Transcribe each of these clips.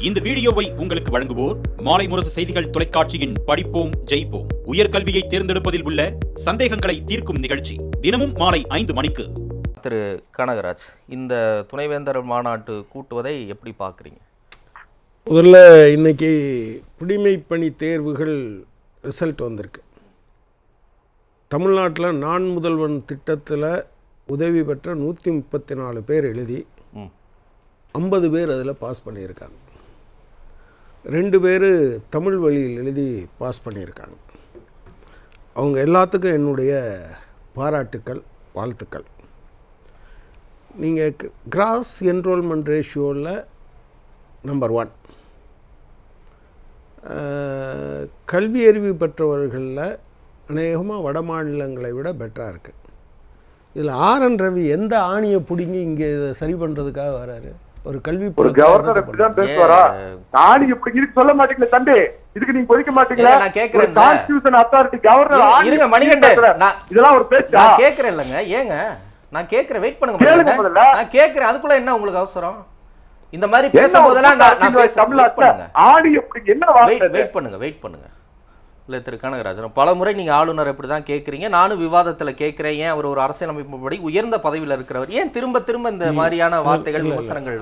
இந்த வீடியோவை உங்களுக்கு வழங்குவோர் மாலை முரசு செய்திகள் தொலைக்காட்சியின் படிப்போம் ஜெயிப்போம் உயர்கல்வியை தேர்ந்தெடுப்பதில் உள்ள சந்தேகங்களை தீர்க்கும் நிகழ்ச்சி தினமும் மாலை 5 மணிக்கு. திரு கனகராஜ், இந்த துணைவேந்தர் மாநாட்டு கூட்டுவதை எப்படி பார்க்குறீங்க? முதல்ல இன்னைக்கு குடிமைப்பணி தேர்வுகள் ரிசல்ட் வந்திருக்கு. தமிழ்நாட்டில் நான் முதல்வன் திட்டத்தில் உதவி பெற்ற 134 பேர் எழுதி 50 பேர் அதில் பாஸ் பண்ணியிருக்காங்க. 2 பேர் தமிழ் வழியில் எழுதி பாஸ் பண்ணியிருக்காங்க. அவங்க எல்லாத்துக்கும் என்னுடைய பாராட்டுக்கள், வாழ்த்துக்கள். நீங்கள் கிராஸ் என்ரோல்மெண்ட் ரேஷியோவில் நம்பர் 1, கல்வி அறிவு பெற்றவர்களில் அநேகமாக வட மாநிலங்களை விட பெட்டராக இருக்குது. இதில் ஆர்.என். ரவி எந்த ஆணியை பிடிங்கி இங்கே இதை சரி பண்ணுறதுக்காக வராரு? ஒரு கல்வி கவர்னர் இப்படிதான் பேசுவாரா? ஆணி இப்படி சொல்ல மாட்டீங்களா தம்பி? இதுக்கு நீங்க பொறிக்க மாட்டீங்களா? நான் கேக்குறேன், கான்ஸ்டிடியூஷன் அத்தாரிட்டி கவர்னர் இருங்க மணிகண்டன், இதெல்லாம் ஒரு பேச்சா? நான் கேக்குறேன் இல்லங்க, ஏங்க நான் கேக்குறேன், வெயிட் பண்ணுங்க. நான் கேக்குறேன், அதுக்குள்ள என்ன உங்களுக்கு அவசரம்? இந்த மாதிரி பேசும்போதெல்லாம் நான் பேசுறேன். ஆணி இப்படி என்ன வார்த்தை? வெயிட் பண்ணுங்க. இல்லை திரு கனகராஜன், பல முறை நீங்கள் ஆளுநர் இப்படி தான் கேட்குறீங்க, நானும் விவாதத்தில் கேட்குறேன். ஏன் அவர் ஒரு அரசியலமைப்புப்படி உயர்ந்த பதவியில் இருக்கிறவர், ஏன் திரும்ப இந்த மாதிரியான வார்த்தைகள் விமர்சனங்கள்?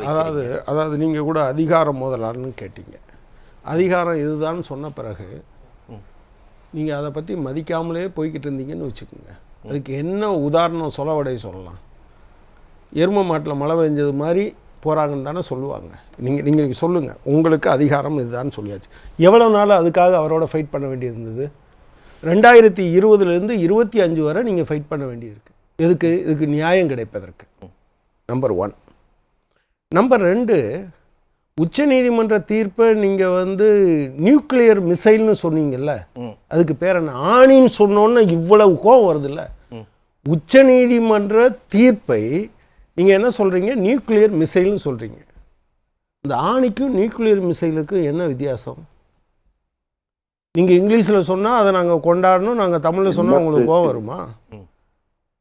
அதாவது நீங்கள் கூட அதிகாரம் முதலான்னு கேட்டீங்க. அதிகாரம் இதுதான் சொன்ன பிறகு நீங்கள் அதை பற்றி மதிக்காமலே போய்கிட்டு இருந்தீங்கன்னு வச்சுக்கோங்க. அதுக்கு என்ன உதாரணம் சொலவடை சொல்லலாம்? எரும மாட்டில் மழை பெஞ்சது மாதிரி போகிறாங்கன்னு தானே சொல்லுவாங்க. நீங்கள் சொல்லுங்கள், உங்களுக்கு அதிகாரம் இதுதான் சொல்லியாச்சு. எவ்வளோ நாள் அதுக்காக அவரோட ஃபைட் பண்ண வேண்டியிருந்தது? 2020 25 வரை நீங்கள் ஃபைட் பண்ண வேண்டியிருக்கு. இதுக்கு நியாயம் கிடைப்பதற்கு. நம்பர் 1. நம்பர் 2, உச்சநீதிமன்ற தீர்ப்பை நீங்கள் நியூக்ளியர் மிசைல்னு சொன்னீங்கல்ல, அதுக்கு பேர் என்ன? ஆணின்னு சொன்னோன்னு இவ்வளவு கோபம் வருதுல்ல. உச்சநீதிமன்ற தீர்ப்பை நீங்கள் என்ன சொல்கிறீங்க? நியூக்ளியர் மிசைல்னு சொல்கிறீங்க. இந்த ஆணிக்கும் நியூக்ளியர் மிசைலுக்கும் என்ன வித்தியாசம்? நீங்கள் இங்கிலீஷில் சொன்னால் அதை நாங்கள் கொண்டாடணும், நாங்கள் தமிழில் சொன்னால் உங்களுக்கு கோவம் வருமா?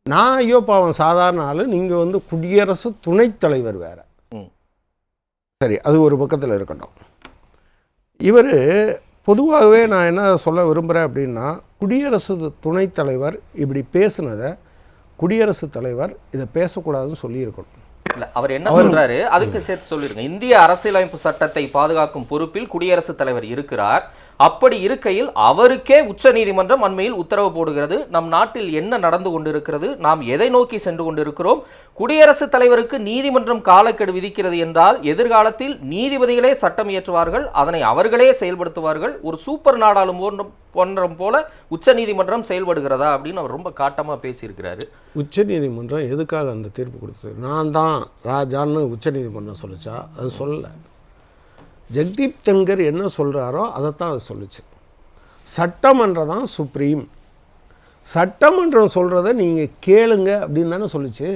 நான் ஐயோ பாவம் சாதாரண ஆள், நீங்கள் குடியரசு துணைத் தலைவர் வேறு. சரி, அது ஒரு பக்கத்தில் இருக்கட்டும். இவர் பொதுவாகவே நான் என்ன சொல்ல விரும்புகிறேன் அப்படின்னா, குடியரசு துணைத் தலைவர் இப்படி பேசுனதை குடியரசுத் தலைவர் இதை பேசக்கூடாதுன்னு சொல்லியிருக்கணும். இல்லை, அவர் என்ன சொல்றாரு அதுக்கு சேர்த்து சொல்லிருங்க. இந்திய அரசியலமைப்பு சட்டத்தை பாதுகாக்கும் பொறுப்பில் குடியரசுத் தலைவர் இருக்கிறார். அப்படி இருக்கையில் அவருக்கே உச்ச நீதிமன்றம் அண்மையில் உத்தரவு போடுகிறது. நம் நாட்டில் என்ன நடந்து கொண்டிருக்கிறது, நாம் எதை நோக்கி சென்று கொண்டிருக்கிறோம், குடியரசுத் தலைவருக்கு நீதிமன்றம் காலக்கெடு விதிக்கிறது என்றால் எதிர்காலத்தில் நீதிபதிகளே சட்டம் இயற்றுவார்கள், அதனை அவர்களே செயல்படுத்துவார்கள். ஒரு சூப்பர் நாடாளுமன்றம் போல உச்ச நீதிமன்றம் செயல்படுகிறதா அப்படின்னு அவர் ரொம்ப காட்டமா பேசியிருக்கிறாரு. உச்ச நீதிமன்றம் எதுக்காக அந்த தீர்ப்பு கொடுத்தது? நான் தான் ராஜான்னு உச்ச நீதிமன்றம் சொல்லிச்சா? அது சொல்லலை. ஜெகதீப் தங்கர் என்ன சொல்கிறாரோ அதைத்தான் அது சொல்லிச்சு. சட்டமன்றம் தான் சுப்ரீம். சட்டமன்றம் சொல்கிறத நீங்கள் கேளுங்க அப்படின்னு தானே சொல்லிச்சு.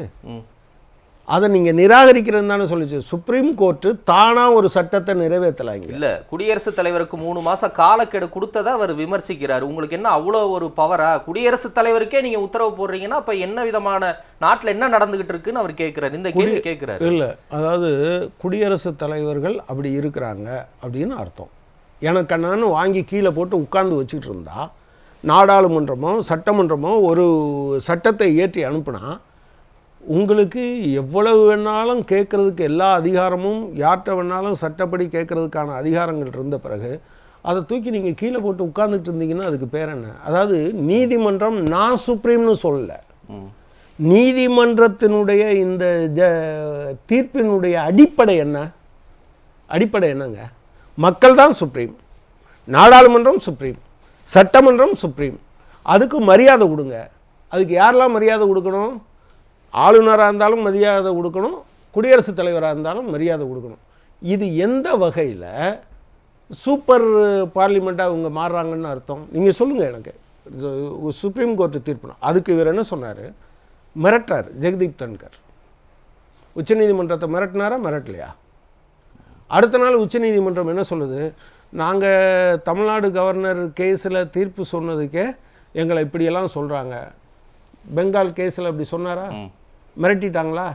அதை நீங்கள் நிராகரிக்கிறது தானே சொல்லிச்சு. சுப்ரீம் கோர்ட்டு தானாக ஒரு சட்டத்தை நிறைவேற்றலாங்க. இல்லை, குடியரசுத் தலைவருக்கு 3 மாதம் காலக்கெடு கொடுத்ததை அவர் விமர்சிக்கிறார். உங்களுக்கு என்ன அவ்வளோ ஒரு பவரா? குடியரசுத் தலைவருக்கே நீங்கள் உத்தரவு போடுறீங்கன்னா அப்போ என்ன விதமான நாட்டில் என்ன நடந்துகிட்டு இருக்குன்னு அவர் கேட்குறாரு. இந்த கேள்வி கேட்குறாரு. இல்லை, அதாவது குடியரசுத் தலைவர்கள் அப்படி இருக்கிறாங்க அப்படின்னு அர்த்தம். எனக்கு நான் வாங்கி கீழே போட்டு உட்கார்ந்து வச்சுக்கிட்டு இருந்தா, நாடாளுமன்றமோ சட்டமன்றமோ ஒரு சட்டத்தை ஏற்றி அனுப்புனா உங்களுக்கு எவ்வளவு வேணாலும் கேட்குறதுக்கு எல்லா அதிகாரமும், யார்கிட்ட வேணாலும் சட்டப்படி கேட்குறதுக்கான அதிகாரங்கள் இருந்த பிறகு அதை தூக்கி நீங்கள் கீழே போட்டு உட்கார்ந்துட்டு இருந்தீங்கன்னா அதுக்கு பேர் என்ன? அதாவது நீதிமன்றம் நான் சுப்ரீம்னு சொல்லலை. நீதிமன்றத்தினுடைய இந்த தீர்ப்பினுடைய அடிப்படை என்ன? அடிப்படை என்னங்க? மக்கள் தான் சுப்ரீம், நாடாளுமன்றம் சுப்ரீம், சட்டமன்றம் சுப்ரீம். அதுக்கு மரியாதை கொடுங்க. அதுக்கு யாரெல்லாம் மரியாதை கொடுக்கணும்? ஆளுநராக இருந்தாலும் மரியாதை கொடுக்கணும், குடியரசுத் தலைவராக இருந்தாலும் மரியாதை கொடுக்கணும். இது எந்த வகையில் சூப்பர் பார்லிமெண்ட்டாக இவங்க மாறுறாங்கன்னு அர்த்தம்? நீங்கள் சொல்லுங்கள் எனக்கு. சுப்ரீம் கோர்ட்டு தீர்ப்புனா அதுக்கு இவர் என்ன சொன்னார்? மிரட்டார் ஜெகதீப் தன்கர். உச்சநீதிமன்றத்தை மிரட்டினாரா மிரட்டலையா? அடுத்த நாள் உச்சநீதிமன்றம் என்ன சொல்லுது? நாங்கள் தமிழ்நாடு கவர்னர் கேஸில் தீர்ப்பு சொன்னதுக்கே எங்களை இப்படியெல்லாம் சொல்கிறாங்க. பெங்கால் கேஸில் அப்படி சொன்னாரா? மிரட்டிட்டாங்களா?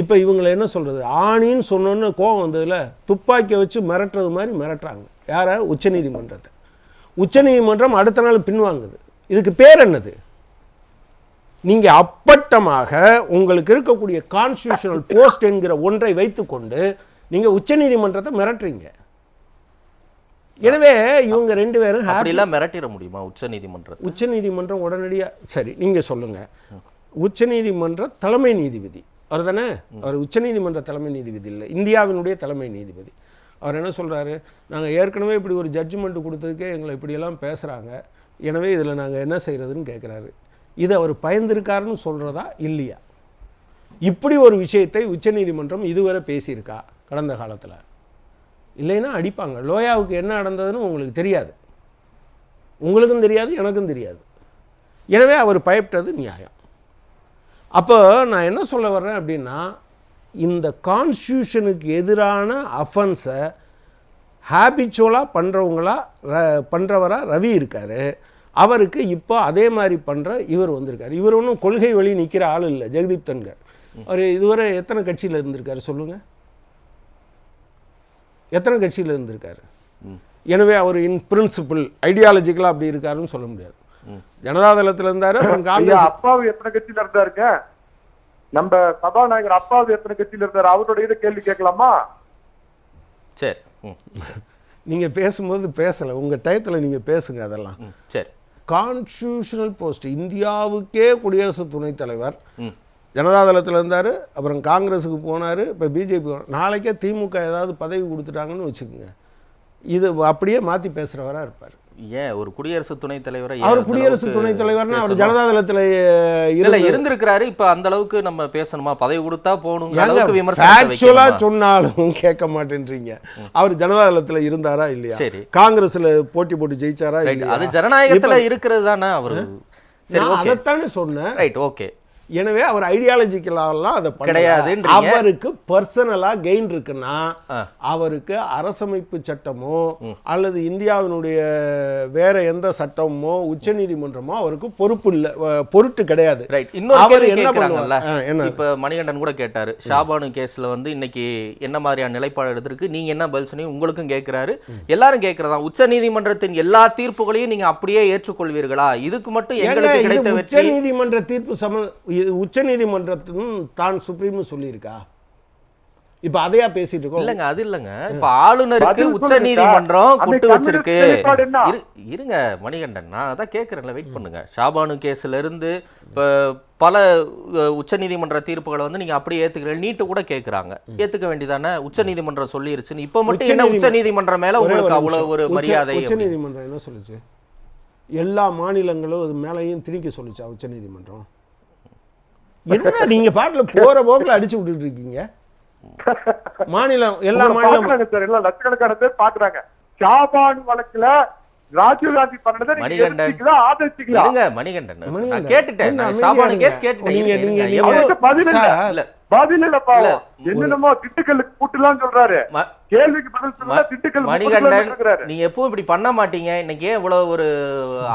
இப்போ இவங்களை என்ன சொல்கிறது, ஆணின்னு சொன்னோன்னு கோவம் வந்ததில் துப்பாக்கியை வச்சு மிரட்டுறது மாதிரி மிரட்டுறாங்க. யாரை? உச்சநீதிமன்றத்தை. உச்சநீதிமன்றம் அடுத்த நாள் பின்வாங்குது. இதுக்கு பேர் என்னது? நீங்கள் அப்பட்டமாக உங்களுக்கு இருக்கக்கூடிய கான்ஸ்டிடியூஷனல் போஸ்ட் என்கிற ஒன்றை வைத்துக்கொண்டு நீங்கள் உச்சநீதிமன்றத்தை மிரட்டுறீங்க. எனவே இவங்க ரெண்டு பேரும் அப்படிலாம் மிரட்டிட முடியுமா உச்சநீதிமன்றம்? உச்சநீதிமன்றம் உடனடியாக சரி நீங்கள் சொல்லுங்கள். உச்சநீதிமன்ற தலைமை நீதிபதி அவர் தானே? அவர் உச்சநீதிமன்ற தலைமை நீதிபதி இல்லை, இந்தியாவினுடைய தலைமை நீதிபதி. அவர் என்ன சொல்கிறாரு, நாங்கள் ஏற்கனவே இப்படி ஒரு ஜட்ஜ்மெண்ட் கொடுத்ததுக்கே எங்களை இப்படியெல்லாம் பேசுகிறாங்க, எனவே இதில் நாங்கள் என்ன செய்கிறதுன்னு கேட்குறாரு. இது அவர் பயந்துருக்காருன்னு சொல்கிறதா இல்லையா? இப்படி ஒரு விஷயத்தை உச்சநீதிமன்றம் இதுவரை பேசியிருக்கா கடந்த காலத்தில்? இல்லைன்னா அடிப்பாங்க. லோயாவுக்கு என்ன நடந்ததுன்னு உங்களுக்கு தெரியாது, உங்களுக்கும் தெரியாது, எனக்கும் தெரியாது. எனவே அவர் பயப்பட்டது நியாயம். அப்போ நான் என்ன சொல்ல வர்றேன் அப்படின்னா, இந்த கான்ஸ்டியூஷனுக்கு எதிரான அஃபென்ஸை ஹேபிச்சுவலாக பண்ணுறவராக ரவி இருக்கார். அவருக்கு இப்போ அதே மாதிரி பண்ணுற இவர் வந்திருக்கார். இவர் ஒன்றும் கொள்கை வழி நிற்கிற ஆள் இல்லை. ஜெகதீப் தன்கர் அவர் இதுவரை எத்தனை கட்சியில் இருந்திருக்காரு சொல்லுங்கள்? எத்தனை கட்சியில் இருந்திருக்காரு? எனவே அவர் இன் பிரின்சிபிள் ஐடியாலஜிக்கலாக அப்படி இருக்காருன்னு சொல்ல முடியாது. ஜனதாதளத்தில் இருந்தாரு, அப்புறம் காங்கிரஸ். அப்பாவு எத்தனை கட்சியில இருந்தாருங்க? நம்ம சபாநாயகர் அப்பாவு எத்தனை கட்சியில இருந்தாரு? அவருடைய இதை கேள்வி கேட்கலாமா? சரி, நீங்க பேசும்போது பேசல, உங்க டயத்துல நீங்க பேசுங்க. அதெல்லாம் சரி. கான்ஸ்டிடியூஷனல் போஸ்ட் இந்தியாவுக்கே குடியரசு துணைத் தலைவர் ஜனதாதளத்தில் இருந்தார், அப்புறம் காங்கிரஸுக்கு போனார், இப்போ பிஜேபி. நாளைக்கே திமுக ஏதாவது பதவி கொடுத்துட்டாங்கன்னு வச்சுக்கோங்க, இது அப்படியே மாற்றி பேசுகிறவராக இருப்பார். ஏன் ஒரு குடியரசு துணைத் தலைவரை? அவர் குடியரசு துணைத் தலைவர்னா அவர் ஜனதாதளத்தில் இருந்திருக்கிறாரு. இப்போ அந்த அளவுக்கு நம்ம பேசணுமா? பதவி கொடுத்தா போகணும் சொன்னாலும் கேட்க மாட்டேன்றீங்க. அவர் ஜனதாதளத்தில் இருந்தாரா இல்லையா? சரி, காங்கிரஸ்ல போட்டி போட்டு ஜெயிச்சாரா இல்லையா? அது ஜனநாயகத்துல இருக்கிறது தானே அவரு. சரி, அதைத்தானே சொன்னேன். Right, okay. எனவே அவர் ஐடியாலஜிக்கலாலாம் அதை கிடையாது. அவருக்கு பர்சனலா கெயின் இருக்குன்னா அவருக்கு அரசமைப்பு சட்டமோ அல்லது இந்தியாவினுடைய வேற எந்த சட்டமோ உச்சநீதிமன்றமோ அவருக்கு பொறுப்பு இல்ல, பொருட்டு கிடையாது. அவர் என்ன பண்ணுவாங்கல்ல, இப்ப மணிகண்டன் கூட கேட்டாரு, ஷாபானு கேஸ்ல வந்து இன்னைக்கு என்ன மாதிரியான நிலைப்பாடு எடுத்திருக்கு, நீங்க என்ன பதில் சொன்னீங்க? உங்களுக்கும் கேட்கிறாரு, எல்லாரும் கேட்கறதா. உச்சநீதிமன்றத்தின் எல்லா தீர்ப்புகளையும் நீங்க அப்படியே ஏற்றுக்கொள்வீர்களா? இதுக்கு மட்டும் எங்களுக்கு கிடைத்த வெற்றி. உச்சநீதிமன்ற தீர்ப்பு உச்ச நீதிமன்றத்தின் தான் சுப்ரீம் சொல்லியிருக்கா? இப்ப அதையா பேசிட்டு இருக்கோம்? இல்லங்க, அது இல்லங்க. இப்ப ஆளுநருக்கு உச்ச நீதிமன்றம் குட்டு வச்சிருக்கு. இருங்க மணிகண்டன், நான் அதான் கேட்கறேன்ல, வெயிட் பண்ணுங்க. ஷாபானு கேஸ்ல இருந்து இப்ப பல உச்ச நீதிமன்ற தீர்ப்புகளை வந்து நீங்க அப்படியே ஏத்துக்கிறீங்க. நீட்டு கூட கேட்கறாங்க, ஏத்துக்க வேண்டியதானே? உச்ச நீதிமன்றம் சொல்லிருச்சு. இப்ப மட்டும் என்ன உச்ச நீதிமன்றம் மேல உங்களுக்கு அவ்வளவு ஒரு மரியாதை? உச்ச நீதிமன்றம் என்ன சொல்லுச்சு? எல்லா மாநிலங்களும் அது மேலையும் திணிக்க சொல்லுச்சா உச்ச நீதிமன்றம்? என்ன நீங்க பாட்டுல போற போக்குல அடிச்சு விட்டுட்டு இருக்கீங்க? மாநிலம் எல்லா மாநிலம் லட்சக்கணக்கான பேர் பாக்குறாங்க. ஷாபானு வழக்குல ராஜீவ் காந்தி பண்ணதை ஆதரிச்சிங்களா? மணிகண்டன் நான் கேட்டுட்டேன். ஷாபானு கேஸ் கேட்டுட்டேன். பதில் இல்லப்பா, என்னென்னமோ திண்டுக்கல் கூட்டலாம் சொல்றாரு. கேள்விக்கு பதில் சொல்ல திண்டுக்கல் மணிகண்டன், நீங்க எப்பவும் இப்படி பண்ண மாட்டீங்க, இன்னைக்கு ஏன் இவ்வளவு ஒரு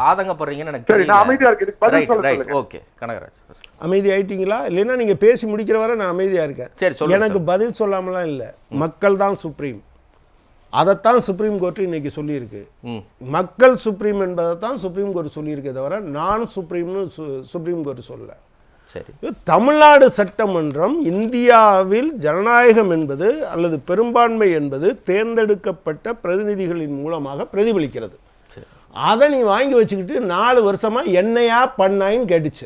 ஆதங்கப்படுறீங்கன்னு எனக்கு தெரியல. நான் அமைதியா இருக்கேன். ஓகே கனகராஜ், அமைதி ஆயிட்டீங்களா? இல்லைன்னா நீங்க பேசி முடிக்கிற வரை நான் அமைதியா இருக்கேன். சரி, எனக்கு பதில் சொல்லாமலாம் இல்லை. மக்கள் தான் சுப்ரீம், அதைத்தான் சுப்ரீம் கோர்ட் இன்னைக்கு சொல்லியிருக்கு. மக்கள் சுப்ரீம் என்பதைத்தான் சுப்ரீம் கோர்ட் சொல்லியிருக்கே தவிர நான் சுப்ரீம்னு சுப்ரீம் கோர்ட் சொல்லல. தமிழ்நாடு சட்டமன்றம் இந்தியாவில் ஜனநாயகம் என்பது அல்லது பெரும்பான்மை என்பது தேர்ந்தெடுக்கப்பட்ட பிரதிநிதிகளின் மூலமாக பிரதிபலிக்கிறது. அதை நீ வாங்கி வச்சுக்கிட்டு 4 வருஷமா என்னையா பண்ணாயின்னு கேட்டுச்சு.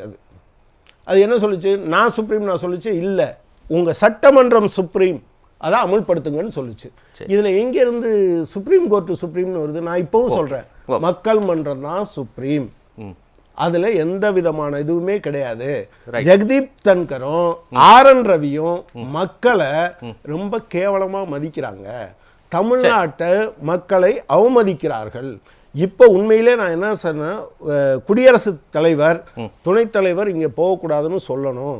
அது என்ன சொல்லிச்சு? நான் சுப்ரீம் நான் சொல்லிச்சு இல்லை, உங்க சட்டமன்றம் சுப்ரீம், அதான் அமுல்படுத்துங்கன்னு சொல்லிச்சு. இதுல எங்க இருந்து சுப்ரீம் கோர்ட் சுப்ரீம்னு வருது? நான் இப்பவும் சொல்றேன், மக்கள் மன்றம் தான் சுப்ரீம். அதுல எந்த விதமான இதுவுமே கிடையாது. ஜெகதீப் தன்கரும் RN ரவியும் மக்களை ரொம்ப கேவலமா மதிக்கிறாங்க, தமிழ்நாட்டை மக்களை அவமதிக்கிறார்கள். இப்போ உண்மையிலே நான் என்ன சொன்னேன், குடியரசுத் தலைவர் துணைத் தலைவர் இங்கே போகக்கூடாதுன்னு சொல்லணும்,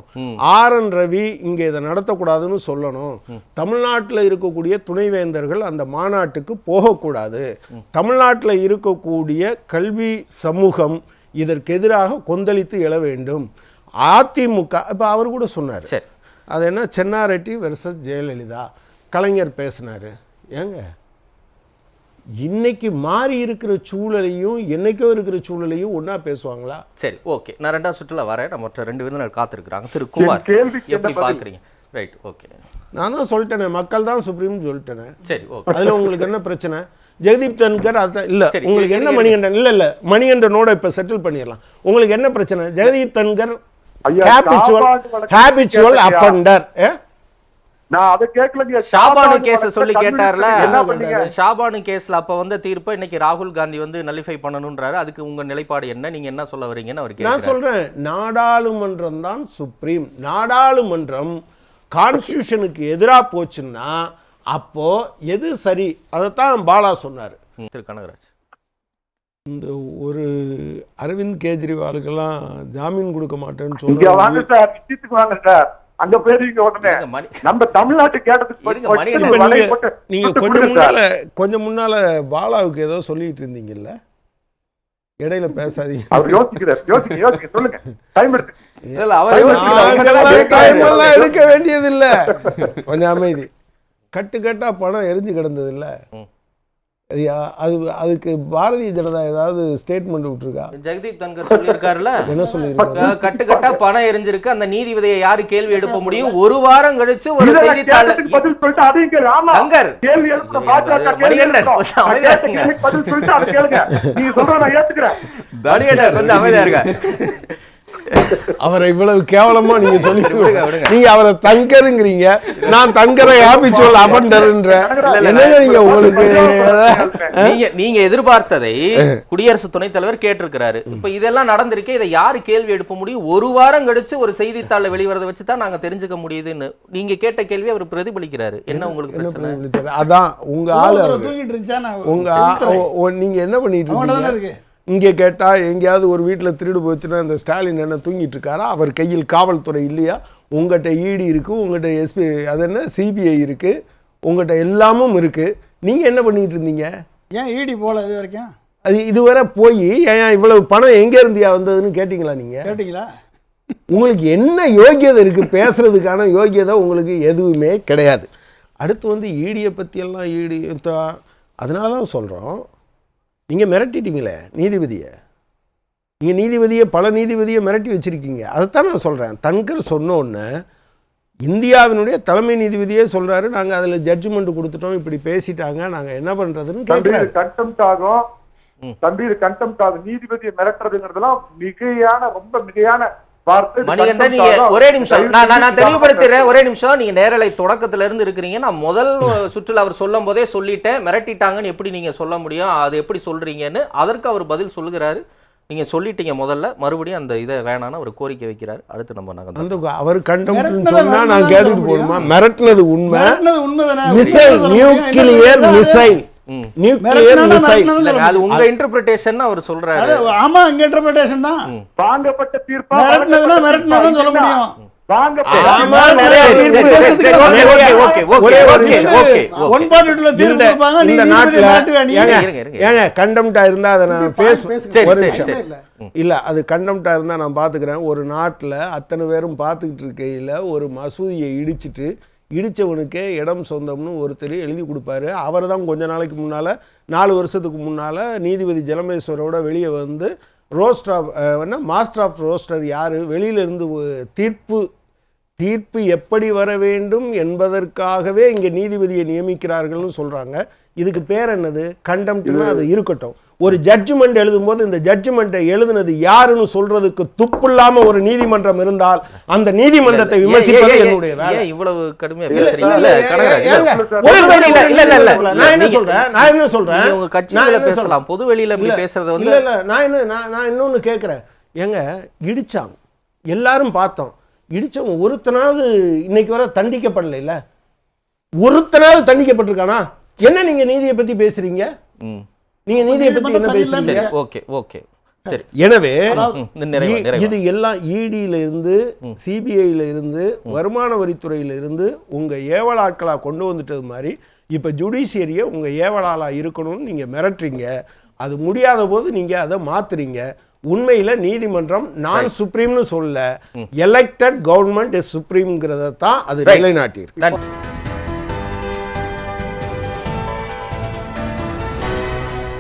RN ரவி இங்கே இதை நடத்தக்கூடாதுன்னு சொல்லணும், தமிழ்நாட்டில் இருக்கக்கூடிய துணைவேந்தர்கள் அந்த மாநாட்டுக்கு போகக்கூடாது, தமிழ்நாட்டில் இருக்கக்கூடிய கல்வி சமூகம் இதற்கு எதிராக கொந்தளித்து எழ வேண்டும். அதிமுக இப்போ அவர் கூட சொன்னார், அது என்ன சென்னாரெட்டி வெர்சஸ் ஜெயலலிதா, கலைஞர் பேசினார். ஏங்க இன்னைக்கு மாறி இருக்கிற சூழலையும் என்னைக்கோ இருக்கிற சூழலையும் ஒன்றா பேசுவாங்களா? சரி, ஓகே, நான் 2வது சுற்றுல வரேன். நான் மற்ற 2 விருந்தினர் காத்திருக்கிறாங்க. திரு குமார், எப்படி பார்க்குறீங்க? Right, okay. நான் தான் சொல்லிட்டேனே, மக்கள் தான் சுப்ரீம்னு சொல்லிட்டேனே. சரி, ஓகே. அதில் உங்களுக்கு என்ன பிரச்சனை? ஜெகதீப் தன்கர் அதான் இல்லை. சரி, உங்களுக்கு என்ன மணிகண்டன்? இல்லை மணிகண்டனோட இப்போ செட்டில் பண்ணிடலாம். உங்களுக்கு என்ன பிரச்சனை? Jagdeep Dhankhar habitual offender. நான் அதை கேட்கலங்க. ஷாபானு கேஸை சொல்லி கேட்டார்ல, ஷாபானு கேஸ்ல அப்ப வந்த தீர்ப்பை இன்னைக்கு ராகுல் காந்தி வந்து நலிஃபை பண்ணணும்ன்றாரு. அதுக்கு உங்க நிலைப்பாடு என்ன? நீங்க என்ன சொல்ல வரீங்கன்னு அவர் கேட்கிறார். நான் சொல்றேன், நாடாளுமன்றம் தான் சுப்ரீம். நாடாளுமன்றம் கான்ஸ்டிடியூஷனுக்கு எதிராக போச்சுன்னா அப்போ எது சரி? அதைத்தான் பாலா சொன்னார். திரு கனகராஜ், இந்த ஒரு அரவிந்த் கெஜ்ரிவாலுக்கெல்லாம் ஜாமீன் கொடுக்க மாட்டேன்னு இங்க வாங்க சொல்லுவாங்க சார், நிச்சயத்துக்கு வாங்க சார். அங்க போயிருங்க உடனே. நம்ம தமிழ்நாட்டு கேட்டதுக்கு நீங்க கொஞ்சம் முன்னால பாலாவுக்கு ஏதோ சொல்லிட்டு இருந்தீங்கல்ல, இடையில பேசாதீங்க. அவர் யோசிக்கிறார். சொல்லுங்க. டைம் எடுத்து எடுக்க வேண்டியது இல்ல, கொஞ்சம் அமைதி. கட்டுக்கட்டா பணம் எரிஞ்சு கிடந்தது இல்ல, அதுக்கு பாரதிய ஜனதா ஏதாவது ஸ்டேட்மெண்ட் விட்டுருக்கா? ஜெகதீப் தன்கர் சொல்லியிருக்காருல்ல, என்ன சொல்லியிருக்காரு? கட்டுக்கட்டா பணம் எரிஞ்சிருக்கு, அந்த நீதிபதியை யாரு கேள்வி எழுப்ப முடியும்? ஒரு வாரம் கழிச்சு ஒரு செய்தித்தாள் பதில் சொல்லிட்டு அதையும் கேளு. ஆமா, கேள்வி எழுப்புற பாஜக கேள்வி பதில் சொல்லிட்டு அதை கேளுங்க. நீங்க சொல்றத நான் ஏத்துக்கிறேன். கொஞ்சம் அமைதியா இருக்க. அவரை இவ்வளவு கேவலமா நீங்க சொல்லி நீங்க அவரை தங்கருங்கிறீங்க, நான் தங்கரை ஹேபிச்சுவல் அஃபெண்டர்ன்ற. என்னங்க நீங்க உங்களுக்கு நீங்க எதிர்பார்த்ததை குடியரசு துணைத் தலைவர் கேட்டிருக்கிறாரு. இப்ப இதெல்லாம் நடந்திருக்கு, இதை யாரு கேள்வி எழுப்ப முடியும்? ஒரு வாரம் கழிச்சு ஒரு செய்தித்தாள வெளிவரதை வச்சுதான் நாங்க தெரிஞ்சுக்க முடியுதுன்னு நீங்க கேட்ட கேள்வி அவர் பிரதிபலிக்கிறாரு. என்ன உங்களுக்கு பிரச்சனை? அதான் உங்க ஆளு உங்க நீங்க என்ன பண்ணிட்டு இருக்கீங்க? இங்கே கேட்டால் எங்கேயாவது ஒரு வீட்டில் திருடு போச்சுன்னா இந்த ஸ்டாலின் என்ன தூங்கிட்டு இருக்காரா? அவர் கையில் காவல்துறை இல்லையா? உங்கள்கிட்ட இடி இருக்குது, உங்கள்கிட்ட எஸ்பி அது என்ன சிபிஐ இருக்குது, உங்கள்கிட்ட எல்லாமும் இருக்குது. நீங்கள் என்ன பண்ணிட்டு இருந்தீங்க? ஏன் இடி போல இது வரைக்கும்? அது இதுவரை போய் ஏன் இவ்வளவு பணம் எங்கே இருந்தியா வந்ததுன்னு கேட்டிங்களா? நீங்கள் கேட்டிங்களா? உங்களுக்கு என்ன யோகியதை இருக்குது? பேசுகிறதுக்கான யோகியதை உங்களுக்கு எதுவுமே கிடையாது. அடுத்து வந்து ஈடியை பற்றியெல்லாம் அதனால தான் சொல்கிறோம், நீங்கள் மிரட்டிட்டீங்களே நீதிபதியை. நீங்கள் நீதிபதியை பல நீதிபதியை மிரட்டி வச்சுருக்கீங்க. அதைத்தான் நான் சொல்கிறேன். தன்கர் சொன்னோன்னு இந்தியாவினுடைய தலைமை நீதிபதியே சொல்கிறாரு, நாங்கள் அதில் ஜட்ஜ்மெண்ட் கொடுத்துட்டோம், இப்படி பேசிட்டாங்க, நாங்கள் என்ன பண்ணுறதுன்னு கேட்குறாரு. கண்டெம்ட் ஆகும் நீதிபதியை மிரட்டுறதுங்கிறதுலாம் ரொம்ப மிகையான மணிகண்டன், நீங்க ஒரே நிமிஷம் நான் தெளிவுபடுத்துறேன். ஒரே நிமிஷம். நீங்க நேரலை தொடக்கத்துல இருந்து இருக்கிறீங்க. நான் முதல் சுற்றுல அவர் சொல்லும் போதே சொல்லிட்டேன், மிரட்டிட்டாங்கன்னு எப்படி நீங்க சொல்ல முடியும், அது எப்படி சொல்றீங்கன்னு. அதற்கு அவர் பதில் சொல்லுகிறாரு. நீங்க சொல்லிட்டீங்க முதல்ல, மறுபடியும் அந்த இதை வேணான்னு அவர் கோரிக்கை வைக்கிறார். அடுத்து நம்ம அவர் கண்டெம்ட்னு சொன்னா நான் கேட்டுட்டு போகணுமா? மிரட்டினது உண்மை, மிசைல், நியூக்ளியர் மிசைல், அது உங்க இன்டர்பிரேஷன் அவர் சொல்றாரு. ஆமா, உங்க இன்டர்பிரேஷன் தான். வாங்கப்பட்ட தீர்ப்பா மிரட்டினதுனா சொல்ல முடியும். ஒரு நாட்டுல அத்தனை பேரும் பார்த்துக்கிட்டு இருக்கையில ஒரு மசூதியை இடிச்சவனுக்கே இடம் சொந்தம்னு ஒருத்தர் எழுதி கொடுப்பாரு. அவர் தான் கொஞ்ச நாளைக்கு முன்னால 4 வருஷத்துக்கு முன்னால நீதிபதி ஜலமேஸ்வரோட வெளியே வந்து மாஸ்டர் ஆஃப் ரோஸ்டர் யாரு, வெளியிலிருந்து தீர்ப்பு எப்படி வர வேண்டும் என்பதற்காகவே இங்கே நீதிபதியை நியமிக்கிறார்கள்னு சொல்றாங்க. இதுக்கு பேர் என்னது? கண்டெம்ட்னா அது இருக்கட்டும். ஒரு ஜட்ஜ்மெண்ட் எழுதும்போது இந்த ஜட்ஜ்மெண்ட்டை எழுதுனது யாருன்னு சொல்றதுக்கு துப்பு இல்லாம ஒரு நீதிமன்றம் இருந்தால் அந்த நீதிமன்றத்தை விமர்சிப்பது என்னுடைய வேலை. இவ்வளவு கடுமையா பேசுறீங்க? நான் என்ன சொல்றேன், உங்க கட்சியில பேசலாம், பொது வெளியில இப்படி பேசுறது வந்து இல்ல. நான் இன்னொன்னு கேட்கிறேன். ஏங்க இடிச்சாங்க, எல்லாரும் பார்த்தோம். இடிச்சவங்க ஒருத்தனாவது இன்னைக்கு வர தண்டிக்கப்படல. இல்ல ஒருத்தனாவது தண்டிக்கப்பட்டிருக்கானா? என்ன நீங்க நீதியை பத்தி பேசுறீங்க? நீங்க நீதியை பத்தி என்ன பேசுறீங்க? ஓகே ஓகே சரி. எனவே இது எல்லாம் இடியில இருந்து, சிபிஐல இருந்து, வருமான வரித்துறையில இருந்து உங்க ஏவலாட்களா கொண்டு வந்துட்டது மாதிரி இப்ப ஜுடிஷியரியை உங்க ஏவலாளா இருக்கணும்னு நீங்க மிரட்டுறீங்க. அது முடியாத போது நீங்க அதை மாத்துறீங்க. உண்மையில நீதிமன்றம் நான் சுப்ரீம்னு சொல்ல எலெக்டட் கவர்மெண்ட் இஸ் சுப்ரீம்ங்கிறத தான் அது நிலைநாட்டி இருக்கு.